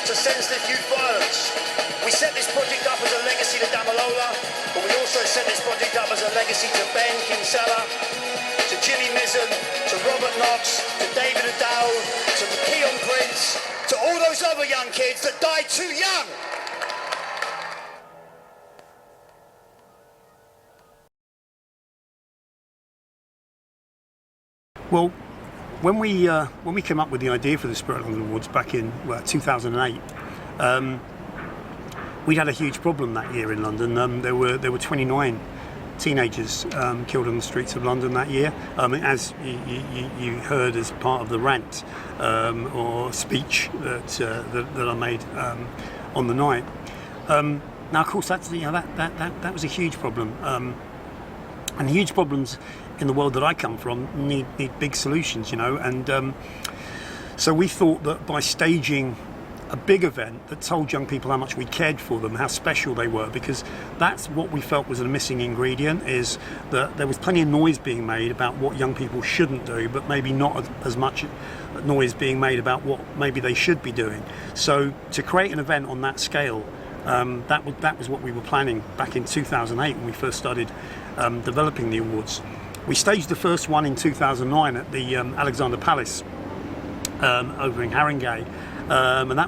to senseless youth violence. We set this project up as a legacy to Damalola, but we also set this project up as a legacy to Ben Kinsella, to Jimmy Mizzen, to Robert Knox, to David O'Dowd, to Keon Prince, to all those other young kids that died too young. Well, when we came up with the idea for the Spirit of London Awards back in 2008, we had a huge problem that year in London. There were 29 teenagers killed on the streets of London that year. As you heard as part of the rant or speech that I made on the night. Now, of course, that was a huge problem, and huge problems in the world that I come from need big solutions, and so we thought that by staging a big event that told young people how much we cared for them, how special they were, because that's what we felt was a missing ingredient, is that there was plenty of noise being made about what young people shouldn't do, but maybe not as much noise being made about what maybe they should be doing. So to create an event on that scale, that was what we were planning back in 2008 when we first started developing the awards. We staged the first one in 2009 at the Alexander Palace over in Haringey, and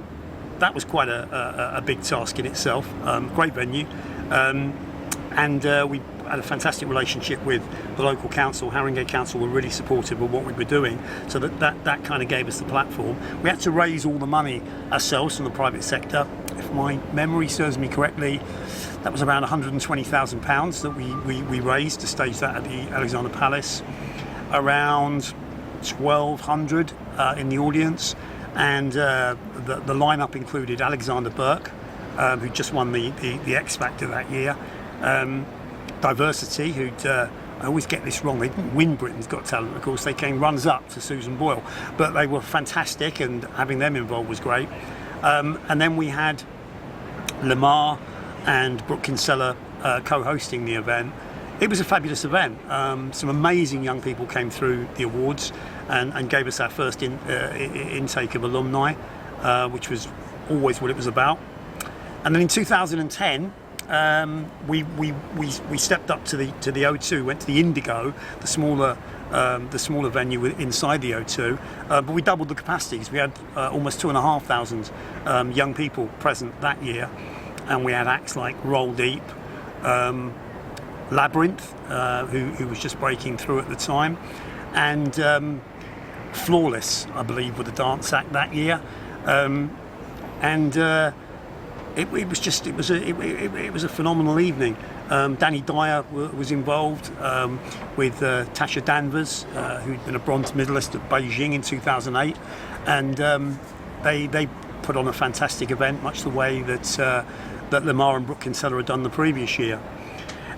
that was quite a big task in itself. Great venue, and we had a fantastic relationship with the local council. Haringey Council were really supportive of what we were doing, so that kind of gave us the platform. We had to raise all the money ourselves from the private sector. If my memory serves me correctly, that was around £120,000 that we raised to stage that at the Alexander Palace. Around 1,200 in the audience, and the lineup included Alexander Burke, who just won the X Factor that year. Diversity, who'd I always get this wrong, they didn't win Britain's Got Talent, of course, they came runners up to Susan Boyle, but they were fantastic, and having them involved was great. And then we had Lamar and Brooke Kinsella co-hosting the event. It was a fabulous event. Some amazing young people came through the awards and gave us our first intake of alumni, which was always what it was about. And then in 2010, we stepped up to the O2, went to the Indigo, the smaller venue inside the O2, but we doubled the capacities. We had almost 2,500 young people present that year, and we had acts like Roll Deep, Labyrinth, who was just breaking through at the time, and Flawless, I believe, were the dance act that year, It was a phenomenal evening. Danny Dyer was involved with Tasha Danvers, who'd been a bronze medalist at Beijing in 2008, and they put on a fantastic event, much the way that Lamar and Brooke Kinsella had done the previous year.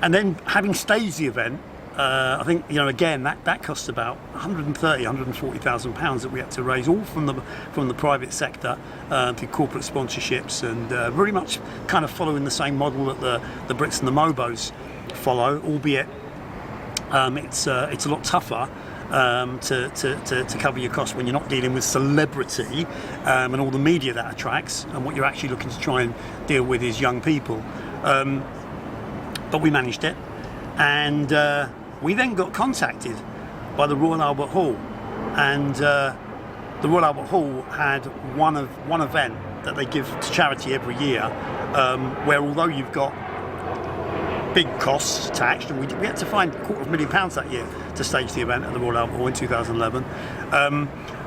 And then, having staged the event, I think, again, that cost about £140,000 that we had to raise, all from the private sector, through corporate sponsorships, and very much kind of following the same model that the Brits and the Mobos follow, albeit it's a lot tougher to cover your costs when you're not dealing with celebrity and all the media that attracts, and what you're actually looking to try and deal with is young people. But we managed it, and we then got contacted by the Royal Albert Hall, and the Royal Albert Hall had one event that they give to charity every year, where although you've got big costs attached, and we had to find £250,000 that year to stage the event at the Royal Albert Hall in 2011.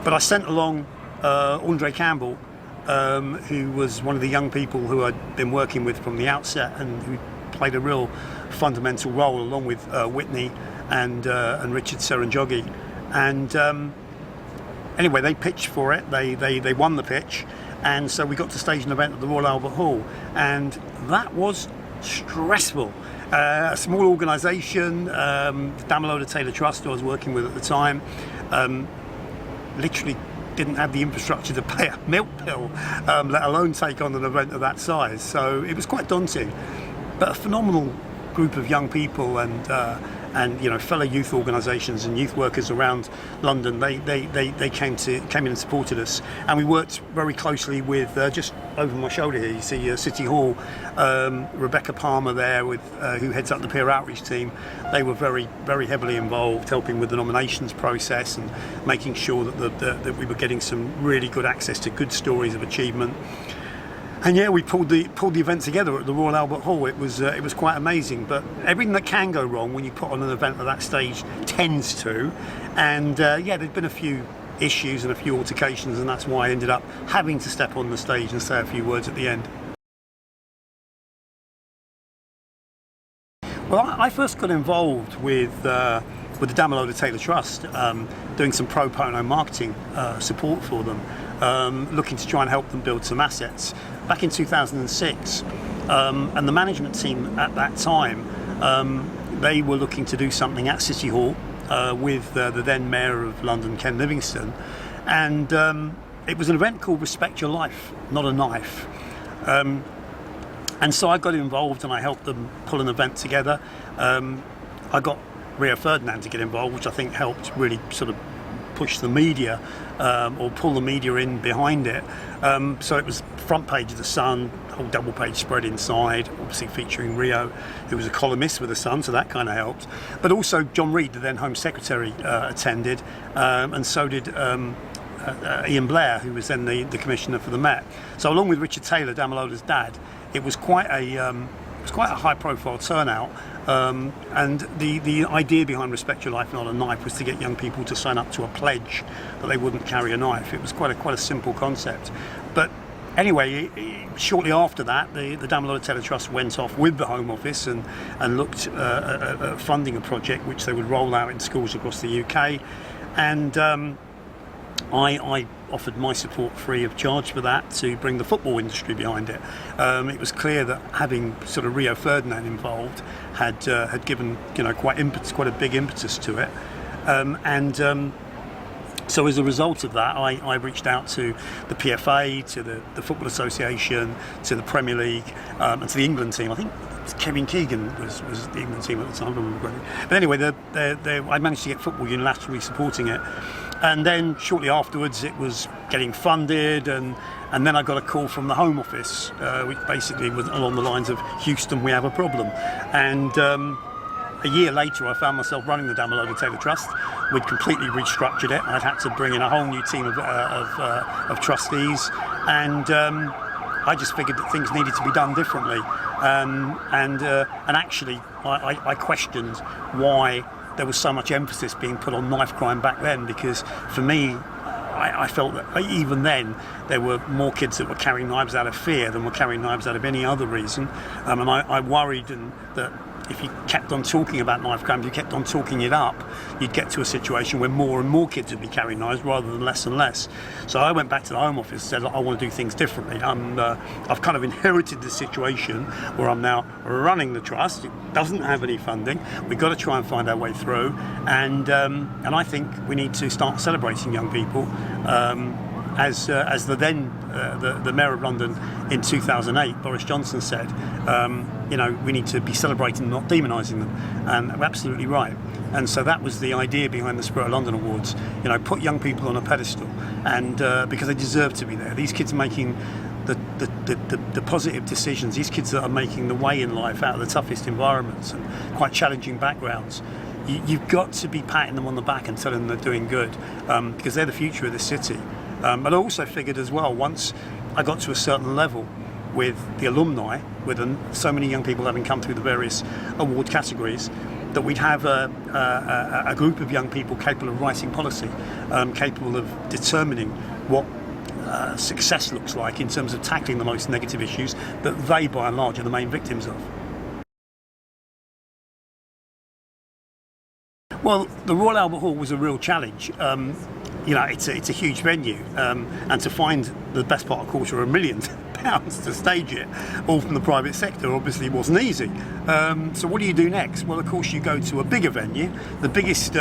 But I sent along Andre Campbell, who was one of the young people who I'd been working with from the outset, and who played a real fundamental role, along with Whitney and Richard Serenjogi. And anyway, they pitched for it. They won the pitch, and so we got to stage an event at the Royal Albert Hall, and that was stressful. A small organisation, Damalola Taylor Trust, who I was working with at the time, literally didn't have the infrastructure to pay a milk bill, let alone take on an event of that size. So it was quite daunting, but a phenomenal group of young people, and and fellow youth organisations and youth workers around London, they came in and supported us, and we worked very closely with just over my shoulder here. You see City Hall, Rebecca Palmer there, with who heads up the peer outreach team. They were very, very heavily involved, helping with the nominations process and making sure that we were getting some really good access to good stories of achievement. And yeah, we pulled the event together at the Royal Albert Hall. It was quite amazing. But everything that can go wrong when you put on an event at that stage tends to. And there'd been a few issues and a few altercations, and that's why I ended up having to step on the stage and say a few words at the end. Well, I first got involved with the Untitled Chapter Trust, doing some pro bono marketing support for them, looking to try and help them build some assets. Back in 2006, and the management team at that time, they were looking to do something at City Hall with the then Mayor of London, Ken Livingstone, and it was an event called Respect Your Life, Not a Knife. And so I got involved and I helped them pull an event together. I got Rio Ferdinand to get involved, which I think helped really sort of push the media or pull the media in behind it. So it was front page of the Sun, whole double page spread inside, obviously featuring Rio, who was a columnist with the Sun, so that kind of helped. But also John Reid, the then Home Secretary, attended, and so did Ian Blair, who was then the Commissioner for the Met. So along with Richard Taylor, Damalola's dad, it was quite a high-profile turnout, and the idea behind Respect Your Life, Not a Knife was to get young people to sign up to a pledge that they wouldn't carry a knife. It was quite a simple concept. But anyway, shortly after that, the Untitled Chapter Trust went off with the Home Office and looked at funding a project which they would roll out in schools across the UK, and I offered my support free of charge for that to bring the football industry behind it. It was clear that having sort of Rio Ferdinand involved had given quite a big impetus to it, so as a result of that, I reached out to the PFA, to the Football Association, to the Premier League, and to the England team. I think Kevin Keegan was the England team at the time, if I remember correctly. But anyway, I managed to get football unilaterally supporting it. And then shortly afterwards, it was getting funded, and then I got a call from the Home Office, which basically was along the lines of, Houston, we have a problem. And a year later, I found myself running the Untitled Chapter Trust. We'd completely restructured it. I'd had to bring in a whole new team of trustees, and I just figured that things needed to be done differently. And actually, I questioned why there was so much emphasis being put on knife crime back then, because for me, I felt that even then there were more kids that were carrying knives out of fear than were carrying knives out of any other reason, and I worried that if you kept on talking about knife crime, if you kept on talking it up, you'd get to a situation where more and more kids would be carrying knives rather than less and less. So I went back to the Home Office and said, I want to do things differently. I've kind of inherited the situation where I'm now running the trust. It doesn't have any funding. We've got to try and find our way through, and I think we need to start celebrating young people. As the Mayor of London in 2008, Boris Johnson said, we need to be celebrating, not demonising them, and we're absolutely right. And so that was the idea behind the Spirit of London Awards. Put young people on a pedestal, and because they deserve to be there. These kids making the positive decisions. These kids that are making the way in life out of the toughest environments and quite challenging backgrounds. You've got to be patting them on the back and telling them they're doing good, because they're the future of the city. But I also figured as well, once I got to a certain level with the alumni, with so many young people having come through the various award categories, that we'd have a group of young people capable of writing policy, capable of determining what success looks like in terms of tackling the most negative issues that they, by and large, are the main victims of. Well, the Royal Albert Hall was a real challenge. It's a huge venue, and to find the best part of £250,000 £1 to stage it, all from the private sector. Obviously it wasn't easy. So what do you do next? Well, of course you go to a bigger venue, the biggest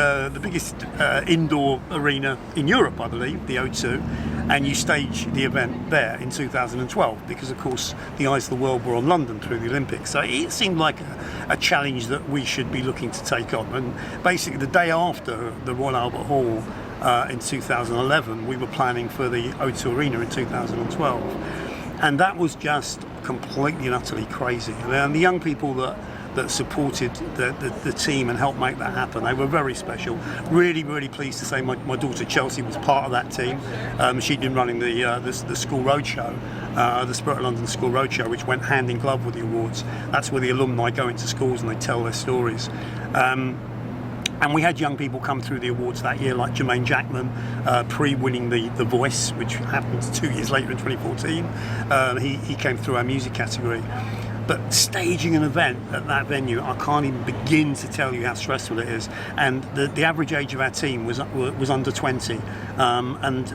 indoor arena in Europe, I believe, the O2, and you stage the event there in 2012, because of course the eyes of the world were on London through the Olympics. So it seemed like a challenge that we should be looking to take on. And basically the day after the Royal Albert Hall in 2011, we were planning for the O2 Arena in 2012, and that was just completely and utterly crazy. And the young people that supported the team and helped make that happen, they were very special. Really, really pleased to say my daughter Chelsea was part of that team. She'd been running the school roadshow, the Spirit of London School Roadshow, which went hand in glove with the awards. That's where the alumni go into schools and they tell their stories. And we had young people come through the awards that year, like Jermaine Jackman, pre-winning the Voice, which happened 2 years later in 2014. He came through our music category. But staging an event at that venue, I can't even begin to tell you how stressful it is. And the average age of our team was under 20, and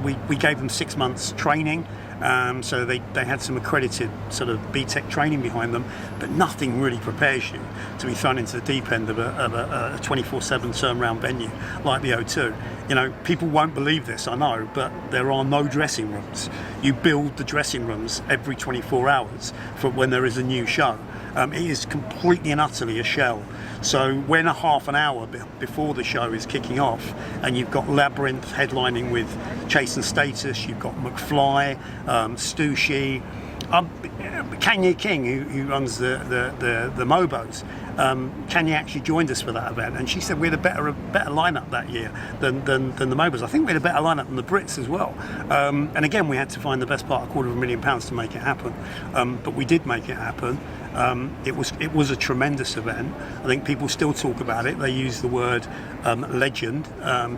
we gave them 6 months training. So they had some accredited sort of BTEC training behind them, but nothing really prepares you to be thrown into the deep end of a 24/7 turn-round venue like the O2. You know, people won't believe this, I know, but there are no dressing rooms. You build the dressing rooms every 24 hours for when there is a new show. It is completely and utterly a shell. So when a half an hour before the show is kicking off, and you've got Labyrinth headlining with Chase and Status, you've got McFly, Stussy, Kanye King, who runs the Mobos. Kanye actually joined us for that event, and she said we had a better lineup that year than the Mobos. I think we had a better lineup than the Brits as well. And again, we had to find the best part, £250,000 to make it happen. But we did make it happen. It was a tremendous event. I think people still talk about it. They use the word legend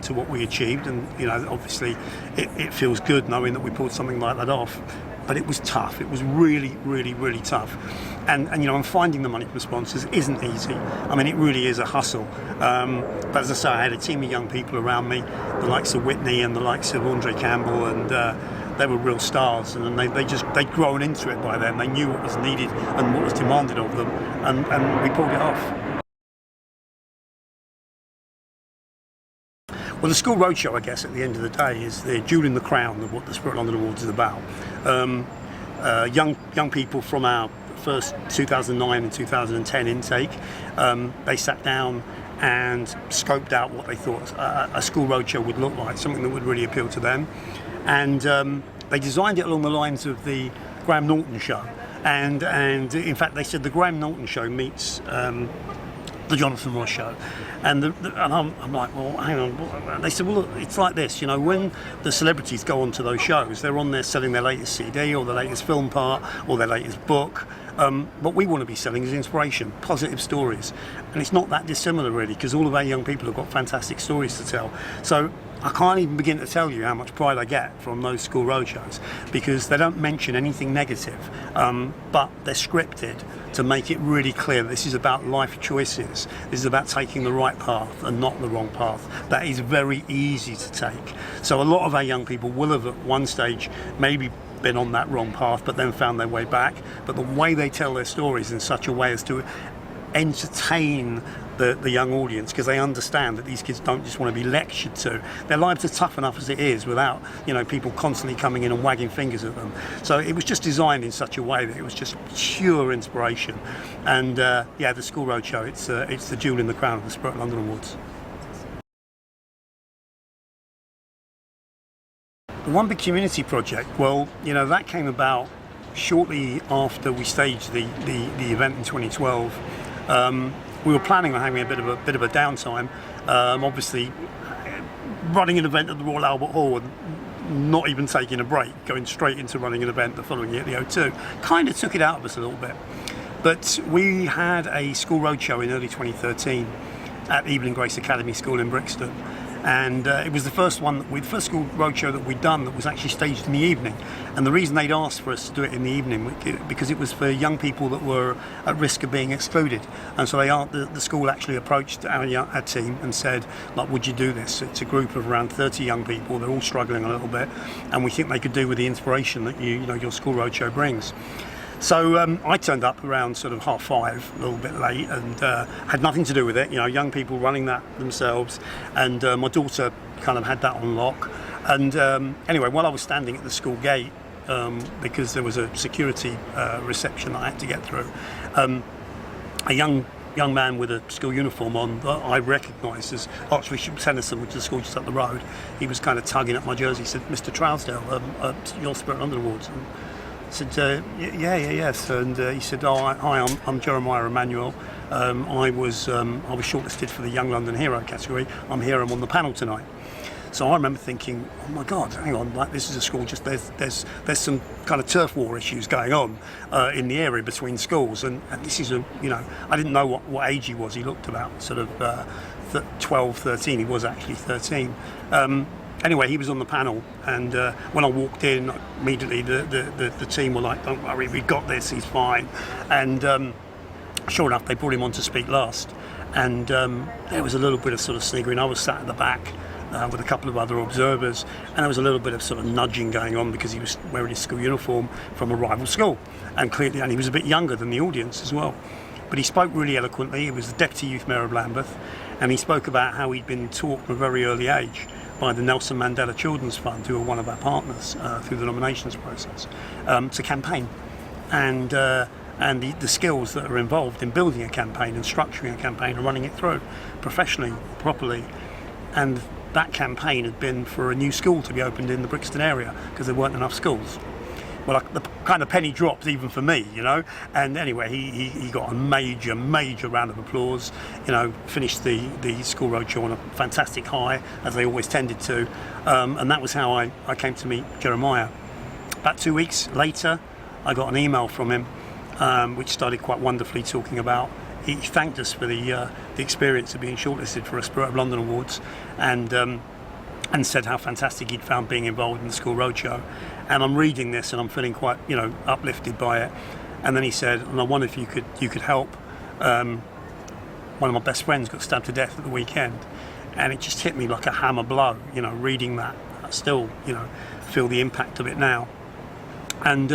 to what we achieved, and you know, obviously, it feels good knowing that we pulled something like that off. But it was tough. It was really, really, really tough. And you know, and finding the money from sponsors isn't easy. I mean, it really is a hustle. But as I say, I had a team of young people around me, the likes of Whitney and the likes of Andre Campbell, and they were real stars. And they'd grown into it by then. They knew what was needed and what was demanded of them, and we pulled it off. Well, the school roadshow, I guess, at the end of the day, is the jewel in the crown of what the Spirit of London Awards is about. Young people from our first 2009 and 2010 intake, they sat down and scoped out what they thought a school roadshow would look like, something that would really appeal to them. And they designed it along the lines of the Graham Norton show. And in fact, they said the Graham Norton show meets the Jonathan Ross show. And I'm like, well, hang on. They said, well, look, it's like this, you know, when the celebrities go onto those shows, they're on there selling their latest CD or their latest film part or their latest book. What we want to be selling is inspiration, positive stories. And it's not that dissimilar, really, because all of our young people have got fantastic stories to tell. So I can't even begin to tell you how much pride I get from those school roadshows, because they don't mention anything negative, but they're scripted to make it really clear that this is about life choices. This is about taking the right path and not the wrong path. That is very easy to take. So a lot of our young people will have at one stage maybe been on that wrong path, but then found their way back. But the way they tell their stories in such a way as to entertain the young audience, because they understand that these kids don't just want to be lectured to. Their lives are tough enough as it is without, you know, people constantly coming in and wagging fingers at them. So it was just designed in such a way that it was just pure inspiration. And yeah, the school roadshow, it's the jewel in the crown of the Spirit of London Awards. The One Big Community project, well, you know, that came about shortly after we staged the event in 2012. We were planning on having a bit of a downtime. Obviously, running an event at the Royal Albert Hall and not even taking a break, going straight into running an event the following year at the O2, kind of took it out of us a little bit. But we had a school roadshow in early 2013 at Evelyn Grace Academy School in Brixton. And it was the first school roadshow that we'd done that was actually staged in the evening. And the reason they'd asked for us to do it in the evening because it was for young people that were at risk of being excluded. And so the school actually approached our team and said, like, would you do this? It's a group of around 30 young people. They're all struggling a little bit, and we think they could do with the inspiration that your school roadshow brings. So I turned up around sort of 5:30, a little bit late, and had nothing to do with it. Young people running that themselves, and my daughter kind of had that on lock. And anyway, while I was standing at the school gate, because there was a security reception I had to get through, a young man with a school uniform on that I recognised as Archbishop Tennyson, which is a school just up the road. He was kind of tugging at my jersey. He said, "Mr. Trowsdale, your Spirit London Awards." And I said, yes. And he said, hi, I'm Jeremiah Emmanuel. I was shortlisted for the Young London Hero category. I'm on the panel tonight. So I remember thinking, oh my God, hang on, like this is a school, just there's some kind of turf war issues going on in the area between schools, and this is I didn't know what age he was. He looked about sort of 12, 13. He was actually 13. Anyway, he was on the panel, and when I walked in, immediately the team were like, "Don't worry, we've got this. He's fine." And sure enough, they brought him on to speak last, and there was a little bit of sort of sniggering. I was sat at the back with a couple of other observers, and there was a little bit of sort of nudging going on because he was wearing his school uniform from a rival school, and he was a bit younger than the audience as well. But he spoke really eloquently. He was the Deputy Youth Mayor of Lambeth, and he spoke about how he'd been taught from a very early age by the Nelson Mandela Children's Fund, who are one of our partners through the nominations process, to campaign, and the skills that are involved in building a campaign and structuring a campaign and running it through professionally, properly. And that campaign had been for a new school to be opened in the Brixton area because there weren't enough schools. Well, the kind of penny dropped even for me, And anyway, he got a major round of applause. Finished the school roadshow on a fantastic high, as they always tended to. And that was how I came to meet Jeremiah. About 2 weeks later, I got an email from him, which started quite wonderfully talking about. He thanked us for the experience of being shortlisted for a Spirit of London Awards, and said how fantastic he'd found being involved in the school roadshow. And I'm reading this and I'm feeling quite, uplifted by it. And then he said, and I wonder if you could help. One of my best friends got stabbed to death at the weekend, and it just hit me like a hammer blow. Reading that, I still, feel the impact of it now. And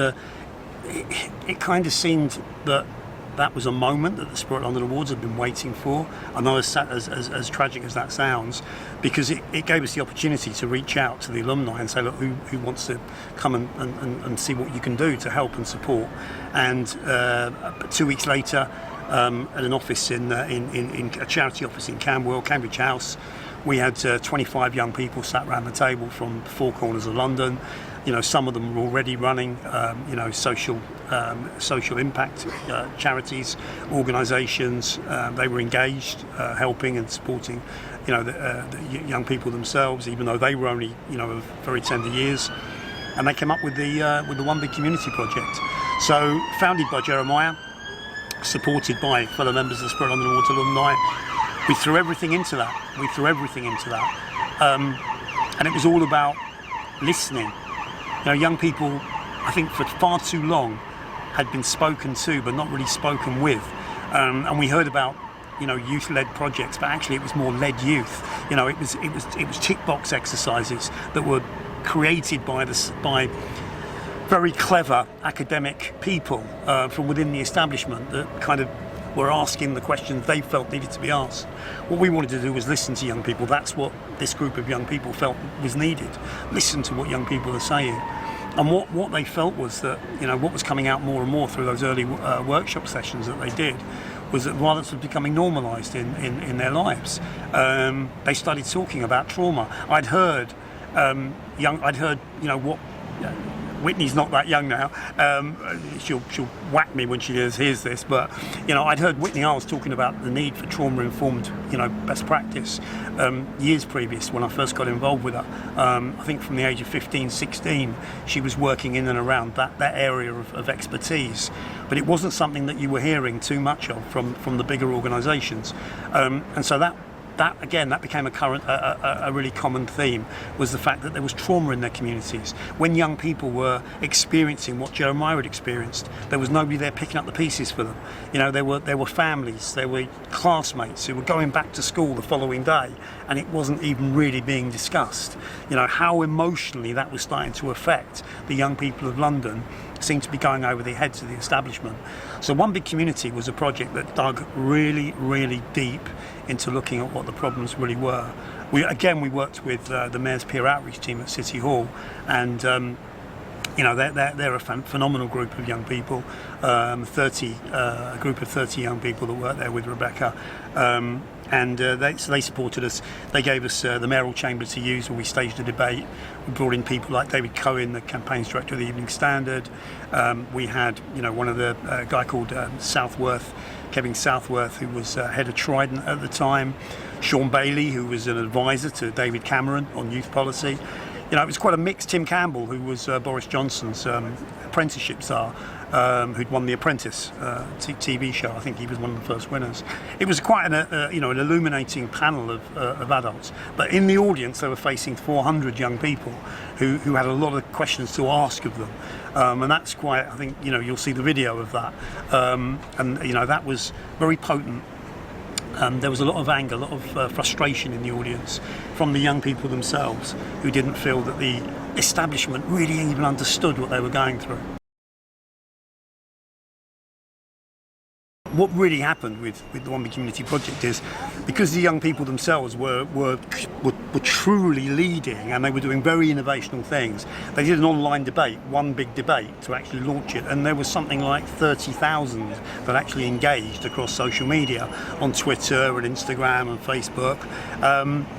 it kind of seemed that was a moment that the Spirit London Awards had been waiting for. I know as tragic as that sounds, because it gave us the opportunity to reach out to the alumni and say, look, who wants to come and see what you can do to help and support. And 2 weeks later, at an office in a charity office in Camberwell, Cambridge House, we had 25 young people sat around the table from the four corners of London. Some of them were already running, social impact charities, organisations. They were engaged, helping and supporting, the young people themselves, even though they were only, of very tender years. And they came up with the One Big Community project. So, founded by Jeremiah, supported by fellow members of the Spirit London Awards alumni. We threw everything into that. And it was all about listening. Young people, I think for far too long, had been spoken to but not really spoken with. And we heard about, youth-led projects, but actually it was more led youth. It was tick box exercises that were created by very clever academic people from within the establishment that kind of were asking the questions they felt needed to be asked. What we wanted to do was listen to young people. That's what this group of young people felt was needed. Listen to what young people are saying. And what they felt was that, what was coming out more and more through those early workshop sessions that they did was that violence was becoming normalised in their lives. They started talking about trauma. I'd heard, what Whitney's not that young now. She'll whack me when she hears this, but I'd heard Whitney Isles talking about the need for trauma-informed, best practice years previous when I first got involved with her. I think from the age of 15, 16, she was working in and around that area of expertise, but it wasn't something that you were hearing too much of from the bigger organisations, and so that that became a really common theme, was the fact that there was trauma in their communities. When young people were experiencing what Jeremiah had experienced, there was nobody there picking up the pieces for them. You know, there were families, there were classmates who were going back to school the following day, and it wasn't even really being discussed. You know, how emotionally that was starting to affect the young people of London seemed to be going over the heads of the establishment. So One Big Community was a project that dug really, really deep into looking at what the problems really were. We worked with the Mayor's Peer Outreach team at City Hall, and you know, they're a phenomenal group of young people, a group of 30 young people that worked there with Rebecca. And they supported us. They gave us the mayoral chamber to use when we staged a debate. We brought in people like David Cohen, the campaigns director of the Evening Standard. We had, you know, one of the guy called Kevin Southworth, who was head of Trident at the time. Sean Bailey, who was an advisor to David Cameron on youth policy. You know, it was quite a mix. Tim Campbell, who was Boris Johnson's apprenticeship czar, who'd won The Apprentice TV show. I think he was one of the first winners. It was quite an illuminating panel of adults. But in the audience, they were facing 400 young people who had a lot of questions to ask of them. And that's quite, I think, you know, you'll see the video of that. And, you know, that was very potent. There was a lot of anger, a lot of frustration in the audience from the young people themselves, who didn't feel that the establishment really even understood what they were going through. What really happened with the One Big Community project is, because the young people themselves were truly leading, and they were doing very innovational things, they did an online debate, one big debate, to actually launch it, and there was something like 30,000 that actually engaged across social media, on Twitter and Instagram and Facebook,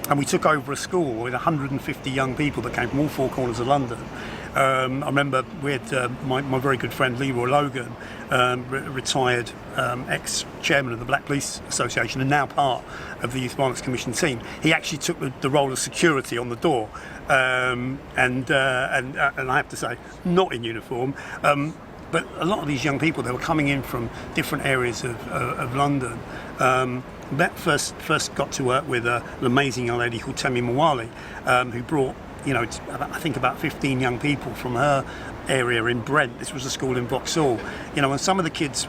and we took over a school with 150 young people that came from all four corners of London. I remember we had my very good friend Leroy Logan, retired ex-chairman of the Black Police Association and now part of the Youth Violence Commission team. He actually took the role of security on the door, and I have to say, not in uniform. But a lot of these young people, they were coming in from different areas of London. First got to work with an amazing young lady called Temi Mwali, who brought, you know, I think about 15 young people from her area in Brent. This was a school in Vauxhall. You know, and some of the kids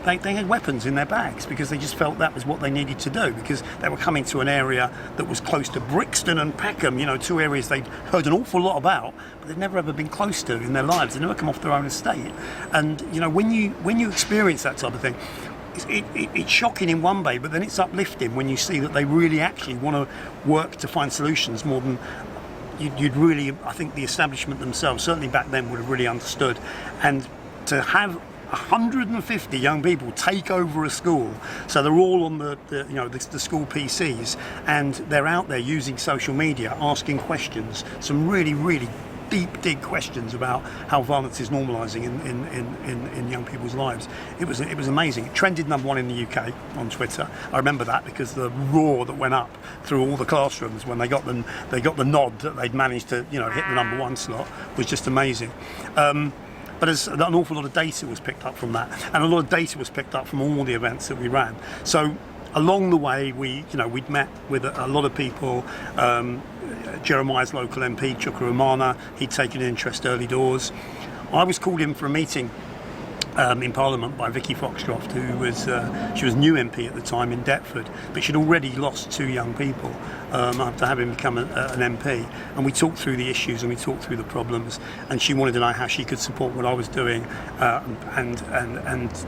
they had weapons in their bags because they just felt that was what they needed to do, because they were coming to an area that was close to Brixton and Peckham, you know, two areas they'd heard an awful lot about, but they'd never ever been close to in their lives. They'd never come off their own estate. And, you know, when you experience that type of thing, it's shocking in one way, but then it's uplifting when you see that they really actually want to work to find solutions more than you'd really, I think the establishment themselves, certainly back then, would have really understood. And to have 150 young people take over a school, so they're all on the school PCs, and they're out there using social media, asking questions, some really, really deep dig questions about how violence is normalising in young people's lives. It was amazing. It trended #1 in the UK on Twitter. I remember that because the roar that went up through all the classrooms when they got the nod that they'd managed to, you know, hit the #1 slot was just amazing. But an awful lot of data was picked up from that, and a lot of data was picked up from all the events that we ran. So along the way, we'd met with a lot of people. Jeremiah's local MP, Chuka Umaga, he'd taken an interest early doors. I was called in for a meeting in Parliament by Vicky Foxcroft, who was she was new MP at the time in Deptford, but she'd already lost 2 young people after having become an MP. And we talked through the issues and we talked through the problems, and she wanted to know how she could support what I was doing, and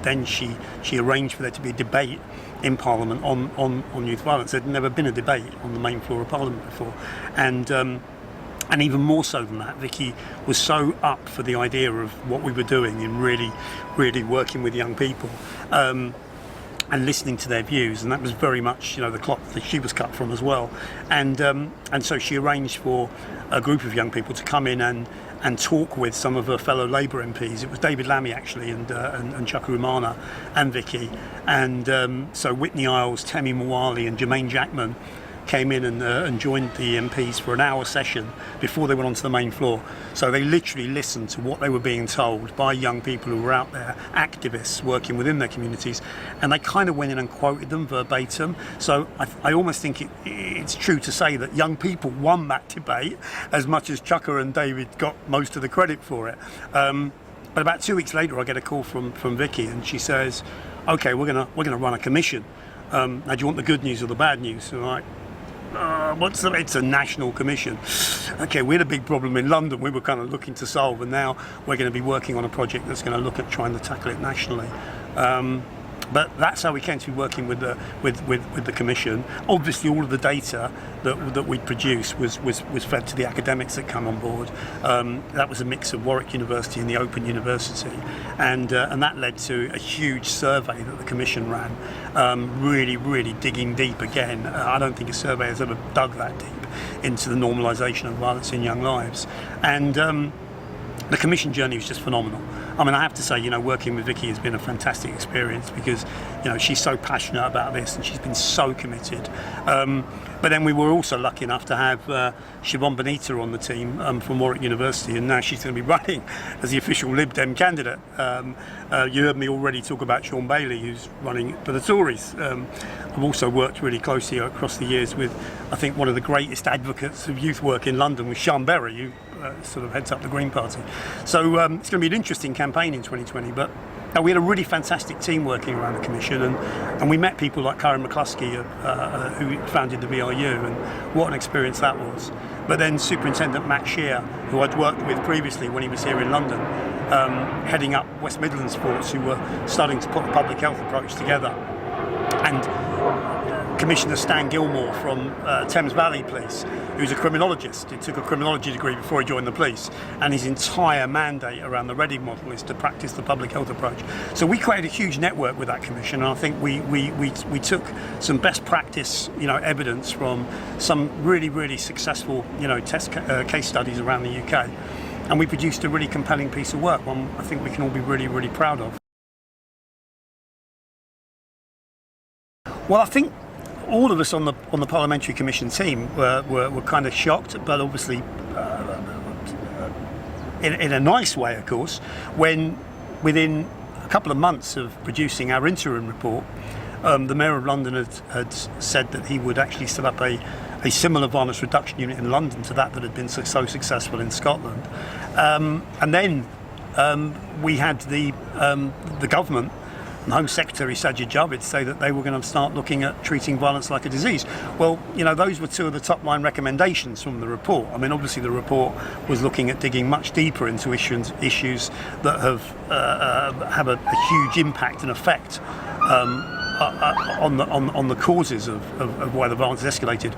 then she arranged for there to be a debate in Parliament on youth violence. There'd never been a debate on the main floor of Parliament before, and even more so than that, Vicky was so up for the idea of what we were doing in really, really working with young people, and listening to their views, and that was very much, you know, the cloth that she was cut from as well. And so she arranged for a group of young people to come in and talk with some of her fellow Labour MPs. It was David Lammy actually, and Chuka Umaga and Vicky, and so Whitney Isles, Temi Mwali and Jermaine Jackman came in and joined the MPs for an hour session before they went onto the main floor. So they literally listened to what they were being told by young people who were out there, activists working within their communities, and they kind of went in and quoted them verbatim. So I almost think it's true to say that young people won that debate as much as Chucker and David got most of the credit for it. But about 2 weeks later, I get a call from Vicky, and she says, "Okay, we're gonna run a commission. Now, do you want the good news or the bad news?" And I'm like, it's a national commission. Okay, we had a big problem in London we were kind of looking to solve, and now we're going to be working on a project that's going to look at trying to tackle it nationally. But that's how we came to be working with the commission. Obviously, all of the data that we produced was fed to the academics that come on board. That was a mix of Warwick University and the Open University, and that led to a huge survey that the commission ran, really digging deep again. I don't think a survey has ever dug that deep into the normalisation of violence in young lives, and the commission journey was just phenomenal. I mean, I have to say, working with Vicky has been a fantastic experience because, she's so passionate about this and she's been so committed. But then we were also lucky enough to have Siobhan Benita on the team from Warwick University, and now she's going to be running as the official Lib Dem candidate. You heard me already talk about Sean Bailey, who's running for the Tories. I've also worked really closely across the years with, I think, one of the greatest advocates of youth work in London, with Sean Berry, who sort of heads up the Green Party. So it's going to be an interesting campaign in 2020, but we had a really fantastic team working around the commission, and we met people like Karen McCluskey, who founded the VRU, and what an experience that was. But then Superintendent Matt Shear, who I'd worked with previously when he was here in London, heading up West Midlands Force, who were starting to put a public health approach together, and Commissioner Stan Gilmore from Thames Valley Police, who's a criminologist. He took a criminology degree before he joined the police, and his entire mandate around the Reading model is to practice the public health approach. So we created a huge network with that commission, and I think we took some best practice, evidence from some really successful, test case studies around the UK, and we produced a really compelling piece of work, one I think we can all be really proud of. Well, I think all of us on the Parliamentary Commission team were kind of shocked, but obviously in a nice way, of course, when within a couple of months of producing our interim report, the Mayor of London had said that he would actually set up a similar violence reduction unit in London to that had been so successful in Scotland. And then we had the government, and Home Secretary Sajid Javid, say that they were going to start looking at treating violence like a disease. Well, those were two of the top line recommendations from the report. I mean, obviously the report was looking at digging much deeper into issues that have a huge impact and effect on the causes of why the violence has escalated.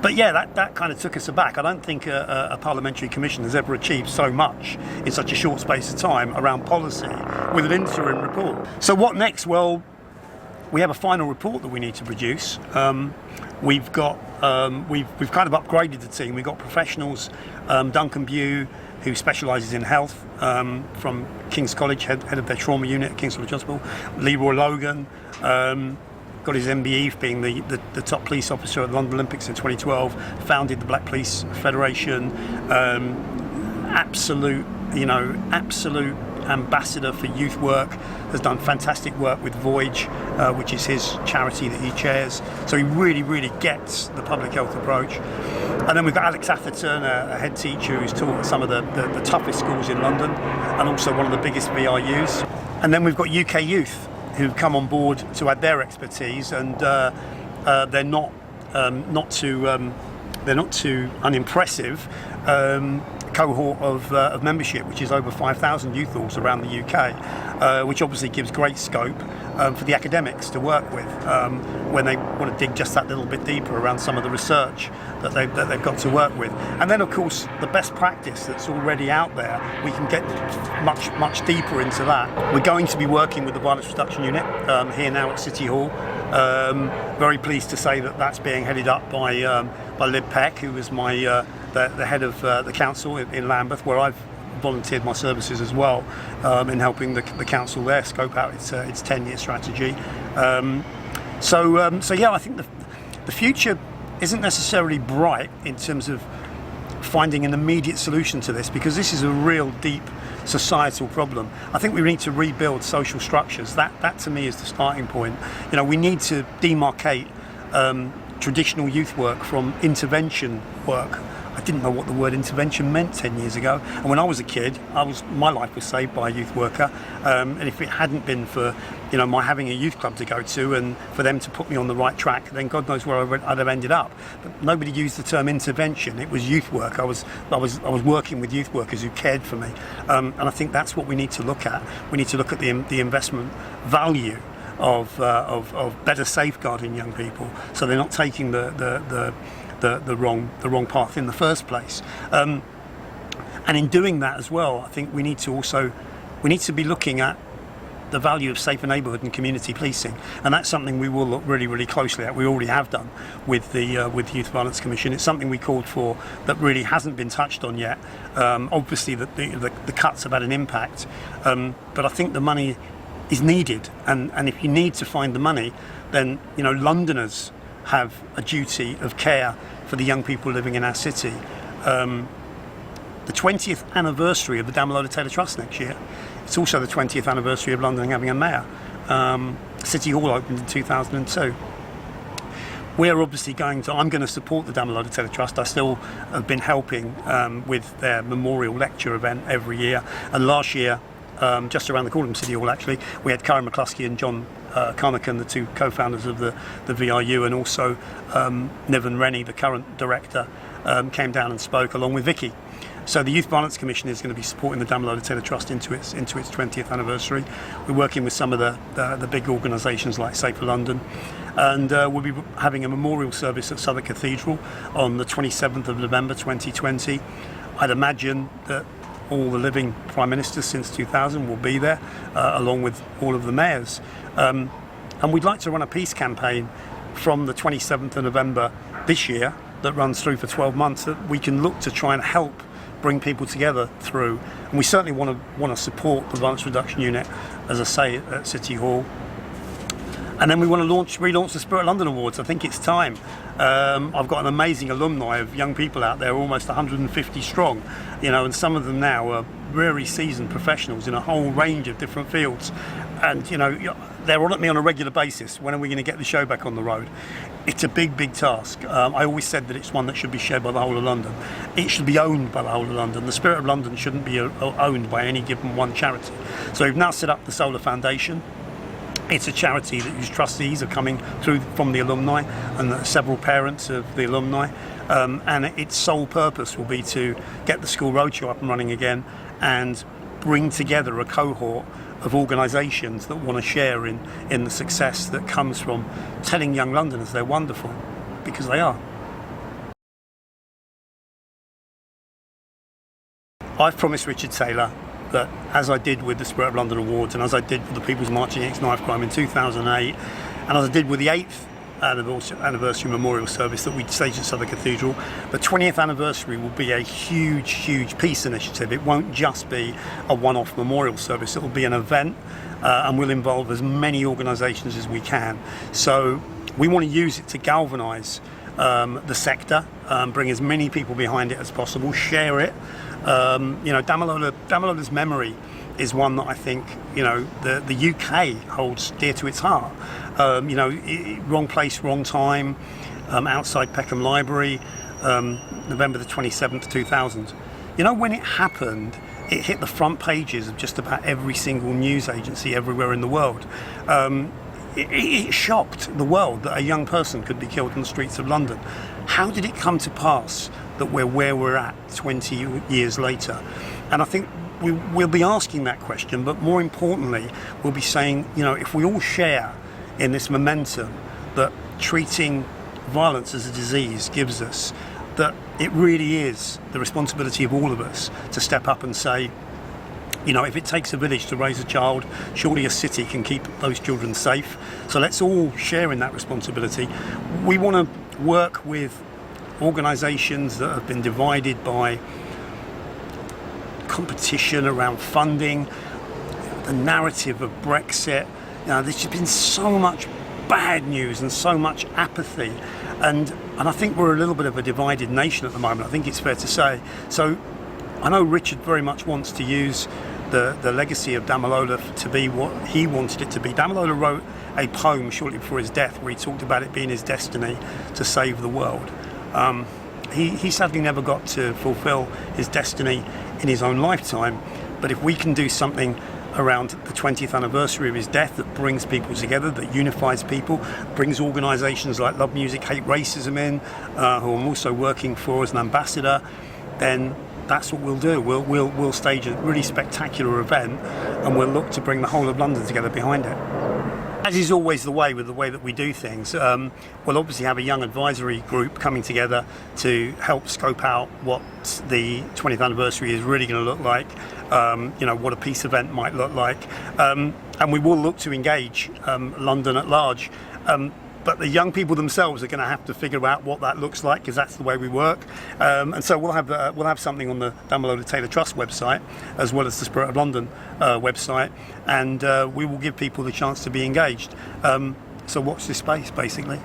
But yeah, that kind of took us aback. I don't think a parliamentary commission has ever achieved so much in such a short space of time around policy with an interim report. So what next? Well, we have a final report that we need to produce. We've kind of upgraded the team. We've got professionals, Duncan Bew, who specialises in health, from King's College, head of their trauma unit at King's College Hospital. Leroy Logan got his MBE for being the top police officer at the London Olympics in 2012, founded the Black Police Federation, absolute ambassador for youth work, has done fantastic work with Voyage, which is his charity that he chairs. So he really gets the public health approach. And then we've got Alex Atherton, a head teacher who's taught at some of the toughest schools in London, and also one of the biggest VRUs. And then we've got UK Youth, who've come on board to add their expertise, and they're not too unimpressive cohort of membership, which is over 5,000 youth halls around the UK, which obviously gives great scope for the academics to work with when they want to dig just that little bit deeper around some of the research that they've got to work with. And then, of course, the best practice that's already out there, we can get much deeper into that. We're going to be working with the Violence Reduction Unit here now at City Hall. Very pleased to say that that's being headed up by Lib Peck, who was the head of the council in Lambeth, where I've volunteered my services as well in helping the council there scope out its 10-year strategy. So yeah, I think the future isn't necessarily bright in terms of finding an immediate solution to this, because this is a real deep societal problem. I think we need to rebuild social structures. That to me is the starting point. You know, we need to demarcate traditional youth work from intervention work. I didn't know what the word intervention meant 10 years ago, and when I was a kid, my life was saved by a youth worker, and if it hadn't been for, you know, my having a youth club to go to and for them to put me on the right track, then God knows where I'd have ended up. But nobody used the term intervention. It was youth work. I was working with youth workers who cared for me, and I think that's what we need to look at. We need to look at the investment value of better safeguarding young people, so they're not taking the wrong path in the first place. And in doing that as well, I think we need to be looking at the value of safer neighbourhood and community policing, and that's something we will look really, really closely at. We already have done with the Youth Violence Commission. It's something we called for that really hasn't been touched on yet. Obviously, the cuts have had an impact, but I think the money is needed, and if you need to find the money, then, you know, Londoners have a duty of care for the young people living in our city. The 20th anniversary of the Damalola Taylor Trust next year. It's also the 20th anniversary of London having a mayor. City Hall opened in 2002. We're obviously I'm going to support the Damalola Taylor Trust. I still have been helping with their memorial lecture event every year. And last year, just around the corner from City Hall actually, we had Karen McCluskey and John Carmichael, the two co-founders of the VRU, and also Niven Rennie, the current director, came down and spoke along with Vicky. So the Youth Violence Commission is going to be supporting the Damalola Taylor Trust into its 20th anniversary. We're working with some of the big organisations like Safer London, and we'll be having a memorial service at Southwark Cathedral on the 27th of November 2020. I'd imagine that all the living Prime Ministers since 2000 will be there, along with all of the mayors. And we'd like to run a peace campaign from the 27th of November this year that runs through for 12 months, that we can look to try and help bring people together through. And we certainly want to support the Violence Reduction Unit, as I say, at City Hall. And then we want to relaunch the Spirit of London Awards. I think it's time. I've got an amazing alumni of young people out there, almost 150 strong, you know, and some of them now are very seasoned professionals in a whole range of different fields. And, you know, they're on at me on a regular basis. When are we going to get the show back on the road? It's a big, big task. I always said that it's one that should be shared by the whole of London. It should be owned by the whole of London. The Spirit of London shouldn't be owned by any given one charity. So we've now set up the Solar Foundation. It's a charity whose trustees are coming through from the alumni and several parents of the alumni. And its sole purpose will be to get the school roadshow up and running again and bring together a cohort of organisations that want to share in the success that comes from telling young Londoners they're wonderful, because they are. I've promised Richard Taylor that, as I did with the Spirit of London Awards, and as I did with the People's March Against Knife Crime in 2008, and as I did with the 8th anniversary memorial service that we staged at Southwark Cathedral, the 20th anniversary will be a huge, huge peace initiative. It won't just be a one-off memorial service. It will be an event, and will involve as many organisations as we can. So we want to use it to galvanise the sector, bring as many people behind it as possible, share it. You know, Damalola's memory is one that I think, you know, the UK holds dear to its heart. You know, wrong place, wrong time, outside Peckham Library, November the 27th, 2000. You know, when it happened, it hit the front pages of just about every single news agency everywhere in the world. It shocked the world that a young person could be killed in the streets of London. How did it come to pass that we're where we're at 20 years later? And I think we'll be asking that question, but more importantly, we'll be saying, you know, if we all share in this momentum that treating violence as a disease gives us, that it really is the responsibility of all of us to step up and say, you know, if it takes a village to raise a child, surely a city can keep those children safe. So let's all share in that responsibility. We want to work with organisations that have been divided by competition around funding, the narrative of Brexit. You know, there's just been so much bad news and so much apathy, and I think we're a little bit of a divided nation at the moment. I think it's fair to say. So I know Richard very much wants to use the legacy of Damalola to be what he wanted it to be. Damalola wrote a poem shortly before his death where he talked about it being his destiny to save the world. He sadly never got to fulfill his destiny in his own lifetime, but if we can do something around the 20th anniversary of his death that brings people together, that unifies people, brings organisations like Love Music, Hate Racism in, who I'm also working for as an ambassador, then that's what we'll do. We'll stage a really spectacular event, and we'll look to bring the whole of London together behind it. As is always the way with the way that we do things, we'll obviously have a young advisory group coming together to help scope out what the 20th anniversary is really going to look like, what a peace event might look like, and we will look to engage London at large. But the young people themselves are going to have to figure out what that looks like, because that's the way we work. And so we'll have something on the Damalola Taylor Trust website, as well as the Spirit of London website, and we will give people the chance to be engaged. So watch this space, basically.